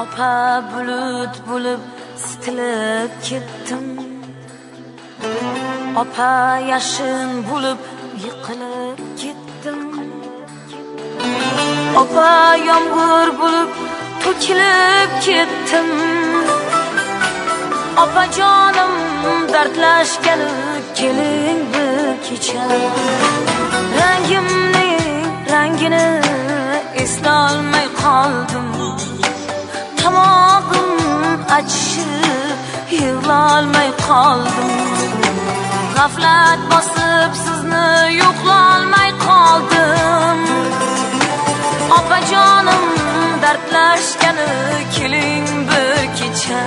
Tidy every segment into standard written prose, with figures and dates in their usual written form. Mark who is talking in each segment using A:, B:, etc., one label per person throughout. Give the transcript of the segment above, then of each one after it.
A: Opa bulut bo'lib sitilib ketdim. Opa yashin bo'lib yiqilib ketdim. Opa yomg'ir bo'lib to'kilib ketdim. Opa jonim dardlashgani keling bir kecha. Rangini eslolmay qoldim. Tomog'im achishib yig'lolmay qoldim. G'aflat bosib sizni yo'qlolmay qoldim. Opajonim dardlashgani keling bir kecha.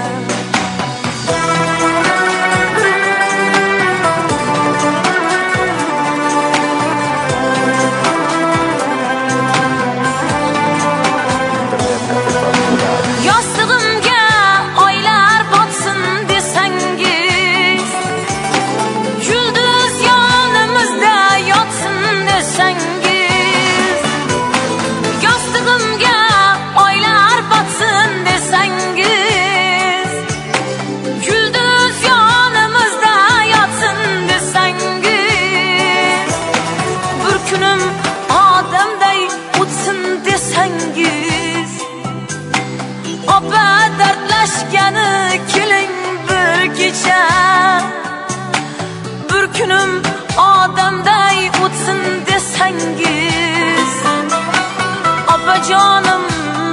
A: Yostig'imga oylar botsin desangiz, yulduz yonimizda yotsin desangiz, yostig'imga oylar botsin desangiz, yulduz yonimizda yotsin desangiz, bir kunim odamday o'tsin desangiz, opa dardlashgani keling bir kecha. Bir kunim odamday o'tsin desangiz, opajonim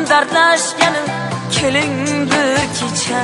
A: dardlashgani keling bir kecha.